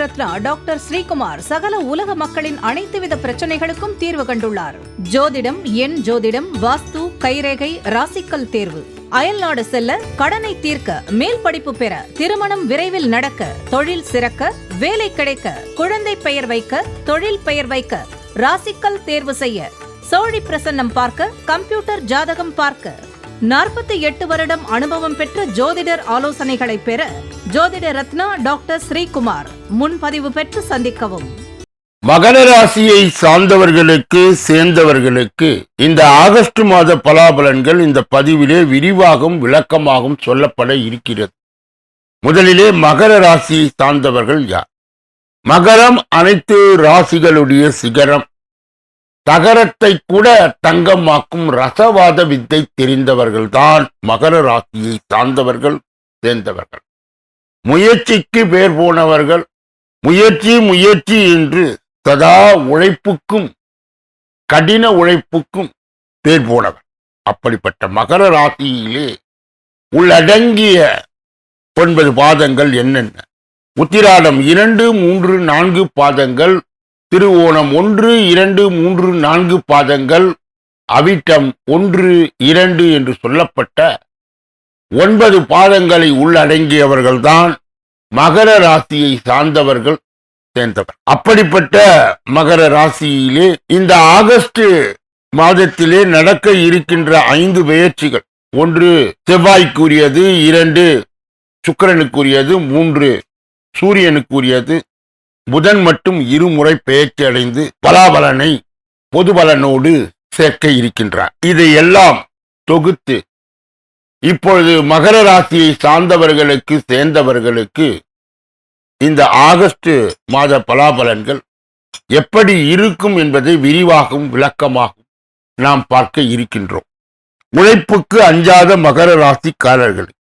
Ratna doctor Sreekumar சகல உலக மக்களின் அனைத்து வித பிரச்சனைகளுக்கும் தீர்வு கண்டுள்ளார். ஜோதிடம், எண் ஜோதிடம், வாஸ்து, கைரேகை, ராசிக்கல் தேர்வு, அயல்நாடு செல்ல, கடனை தீர்க்க, மேல் படிப்பு பெற, திருமணம் விரைவில் நடக்க, தொழில் சிறக்க, வேலை கிடைக்க, குழந்தை பெயர் வைக்க, தொழில் பெயர் வைக்க, ராசிக்கல் தேர்வு செய்ய, சோழி பிரசன்னம் பார்க்க, கம்ப்யூட்டர் ஜாதகம் பார்க்க, 48 வருடம் அனுபவம் பெற்ற ஜோதிடர் ஆலோசனைகளை பெற ஜோதிட ரத்னா டாக்டர் ஸ்ரீகுமார். முன்பதிவு பெற்று சந்திக்கவும். மகர ராசியை சார்ந்தவர்களுக்கு சேர்ந்தவர்களுக்கு இந்த ஆகஸ்ட் மாத பலாபலன்கள் இந்த பதிவிலே விரிவாகவும் விளக்கமாகவும் சொல்லப்பட இருக்கிறது. முதலிலே மகர ராசியை சார்ந்தவர்கள் யார்? மகரம் அனைத்து ராசிகளுடைய சிகரம். தகரத்தை கூட தங்கமாக்கும் ரசவாத வித்தை தெரிந்தவர்கள்தான் மகர ராசியை சார்ந்தவர்கள் சேர்ந்தவர்கள். முயற்சிக்கு பேர் போனவர்கள். முயற்சி முயற்சி என்று சதா உழைப்புக்கும் கடின உழைப்புக்கும் பேர் போனவர். அப்படிப்பட்ட மகர ராசியிலே உள்ளடங்கிய 9 பாதங்கள் என்னென்ன? உத்திராடம் 2, 3, 4 பாதங்கள், திருவோணம் 1, 2, 3, 4 பாதங்கள், அவிட்டம் 1, 2 என்று சொல்லப்பட்ட 9 பாதங்களை உள்ளடங்கியவர்கள்தான் மகர ராசியை சார்ந்தவர்கள் சேர்ந்தவர். அப்படிப்பட்ட மகர ராசியிலே இந்த ஆகஸ்ட் மாதத்திலே நடக்க இருக்கின்ற 5 பெயர்ச்சிகள், 1 செவ்வாய்க்குரியது, 2 சுக்கிரனுக்குரியது, 3 சூரியனுக்குரியது. புதன் மட்டும் 2 முறை பெயர்ச்சி அடைந்து பலாபலனை பொது பலனோடு சேர்க்க இருக்கின்றார். இதையெல்லாம் தொகுத்து இப்பொழுது மகர ராசியை சார்ந்தவர்களுக்கு சேர்ந்தவர்களுக்கு இந்த ஆகஸ்ட் மாத பலாபலன்கள் எப்படி இருக்கும் என்பதை விரிவாகவும் விளக்கமாகவும் நாம் பார்க்க இருக்கின்றோம். உழைப்புக்கு அஞ்சாத மகர ராசிக்காரர்கள்,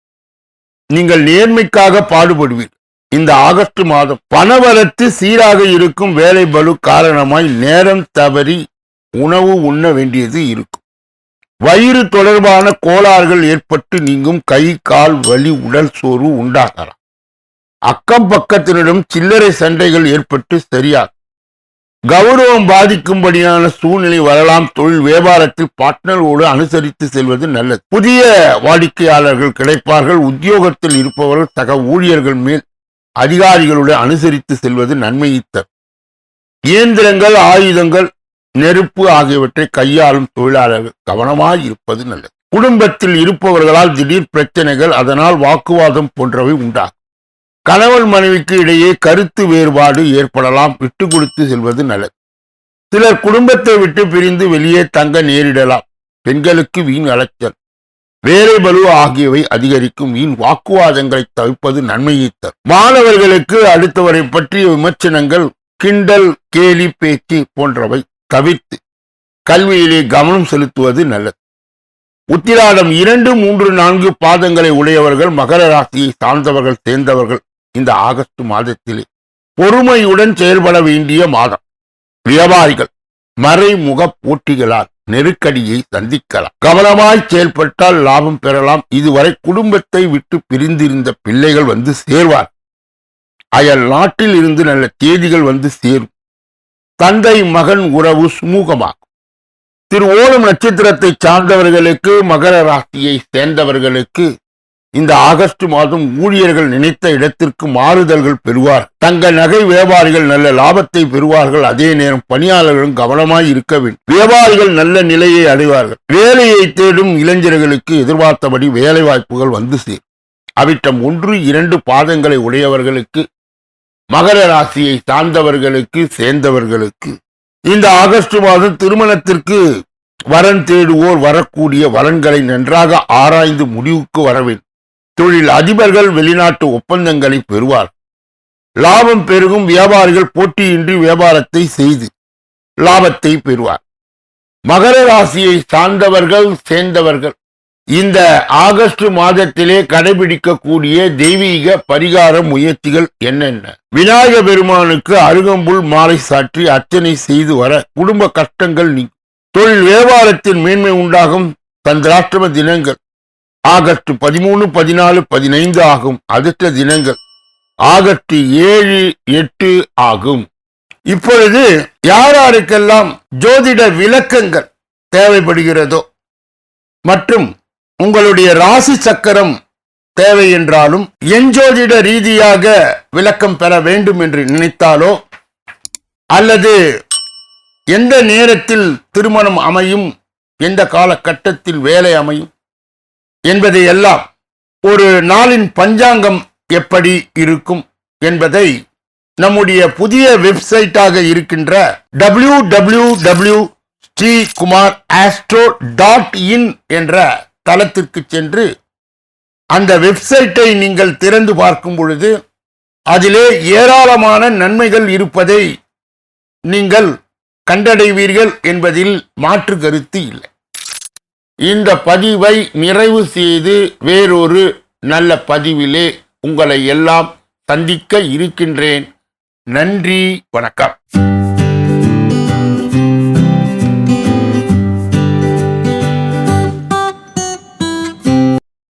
நீங்கள் நேர்மைக்காக பாடுபடுவீர்கள். இந்த ஆகஸ்ட் மாதம் பணவரத்து சீராக இருக்கும். வேலை பளு காரணமாய் நேரம் தவறி உணவு உண்ண வேண்டியது இருக்கும். வயிறு தொடர்பான கோளாறுகள் ஏற்பட்டு நீங்கும். கை கால் வலி, உடல் சோர்வு உண்டாகலாம். அக்கம் பக்கத்தினரிடம் சில்லறை சண்டைகள் ஏற்பட்டு சரியாகும். கௌரவம் பாதிக்கும்படியான சூழ்நிலை வரலாம். தொழில் வியாபாரத்தில் பார்ட்னரோடு அனுசரித்து செல்வது நல்லது. புதிய வாடிக்கையாளர்கள் கிடைப்பார்கள். உத்தியோகத்தில் இருப்பவர்கள் சக ஊழியர்கள் மேல் அதிகாரிகளுடன் அனுசரித்து செல்வது நன்மையை தரும். இயந்திரங்கள், ஆயுதங்கள், நெருப்பு ஆகியவற்றை கையாளும் தொழிலாளர்கள் கவனமாய் இருப்பது நல்லது. குடும்பத்தில் இருப்பவர்களால் திடீர் பிரச்சனைகள், அதனால் வாக்குவாதம் போன்றவை உண்டாகும். கணவன் மனைவிக்கு இடையே கருத்து வேறுபாடு ஏற்படலாம். விட்டு கொடுத்து செல்வது நல்லது. சிலர் குடும்பத்தை விட்டு பிரிந்து வெளியே தங்க நேரிடலாம். பெண்களுக்கு வீண் அலைச்சல், வேலை பளு ஆகியவை அதிகரிக்கும். வீண் வாக்குவாதங்களை தவிர்ப்பது நன்மையை தரும். மாணவர்களுக்கு அடுத்தவரை பற்றிய விமர்சனங்கள், கிண்டல், கேலி பேச்சு போன்றவை தவிர்த்து கல்வியிலே கவனம் செலுத்துவது நல்லது. உத்திராடம் 2, 3, 4 பாதங்களை உடையவர்கள் மகர ராசியை சார்ந்தவர்கள் சேர்ந்தவர்கள் இந்த ஆகஸ்ட் மாதத்திலே பொறுமையுடன் செயல்பட வேண்டிய மாதம். வியாபாரிகள் மறைமுக போட்டிகளால் நெருக்கடியை சந்திக்கலாம். கவனமாய் செயல்பட்டால் லாபம் பெறலாம். இதுவரை குடும்பத்தை விட்டு பிரிந்திருந்த பிள்ளைகள் வந்து சேர்வார். அயல் நாட்டில் இருந்து நல்ல தேதிகள் வந்து சேரும். தந்தை மகன் உறவு சுமூகமாகும். திருவோணம் நட்சத்திரத்தை சார்ந்தவர்களுக்கு, மகர ராசியை சேர்ந்தவர்களுக்கு இந்த ஆகஸ்ட் மாதம் ஊழியர்கள் நினைத்த இடத்திற்கு மாறுதல்கள் பெறுவார். தங்க நகை வியாபாரிகள் நல்ல லாபத்தை பெறுவார்கள். அதே நேரம் பணியாளர்களும் கவனமாய் இருக்க வேண்டும். வியாபாரிகள் நல்ல நிலையை அடைவார்கள். வேலையை தேடும் இளைஞர்களுக்கு எதிர்பார்த்தபடி வேலை வாய்ப்புகள் வந்து சேரும். அவிட்டம் 1, 2 பாதங்களை உடையவர்களுக்கு, மகர ராசியை சார்ந்தவர்களுக்கு சேர்ந்தவர்களுக்கு இந்த ஆகஸ்ட் மாதம் திருமணத்திற்கு வரன் தேடுவோர் வரக்கூடிய வரன்களை நன்றாக ஆராய்ந்து முடிவுக்கு வர வேண்டும். தொழில் அதிபர்கள் வெளிநாட்டு ஒப்பந்தங்களை பெறுவார். லாபம் பெருகும். வியாபாரிகள் போட்டியின்றி வியாபாரத்தை செய்து லாபத்தை பெறுவார். மகர ராசியை சார்ந்தவர்கள் சேர்ந்தவர்கள் இந்த ஆகஸ்ட் மாதத்திலே கடைபிடிக்கக்கூடிய தெய்வீக பரிகார முயற்சிகள் என்னென்ன? விநாயக பெருமானுக்கு அருகம்புல் மாலை சாற்றி அர்ச்சனை செய்து வர குடும்ப கஷ்டங்கள் நீங்கும். தொழில் வியாபாரத்தின் மேன்மை உண்டாகும். சந்திராஷ்டம தினங்கள் ஆகஸ்ட் 13, 14, 15 ஆகும். அதிர்ஷ்ட தினங்கள் ஆகஸ்ட் 7, 8 ஆகும். இப்பொழுது யாருக்கெல்லாம் ஜோதிட விளக்கங்கள் தேவைப்படுகிறதோ மற்றும் உங்களுடைய ராசி சக்கரம் தேவை என்றாலும் எஞ்சோதிட ரீதியாக விளக்கம் பெற வேண்டும் என்று நினைத்தாலோ அல்லது எந்த நேரத்தில் திருமணம் அமையும், எந்த காலகட்டத்தில் வேலை அமையும் என்பதை எல்லாம், ஒரு நாளின் பஞ்சாங்கம் எப்படி இருக்கும் என்பதை நம்முடைய புதிய வெப்சைட்டாக இருக்கின்ற www.srikumar.astro.in என்ற தளத்திற்கு சென்று அந்த வெப்சைட்டை நீங்கள் திறந்து பார்க்கும் பொழுது அதிலே ஏராளமான நன்மைகள் இருப்பதை நீங்கள் கண்டடைவீர்கள் என்பதில் மாற்று கருத்து இல்லை. இந்த பதிவை நிறைவு செய்து வேறொரு நல்ல பதிவிலே உங்களை எல்லாம் சந்திக்க இருக்கின்றேன். நன்றி, வணக்கம்.